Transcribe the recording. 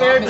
8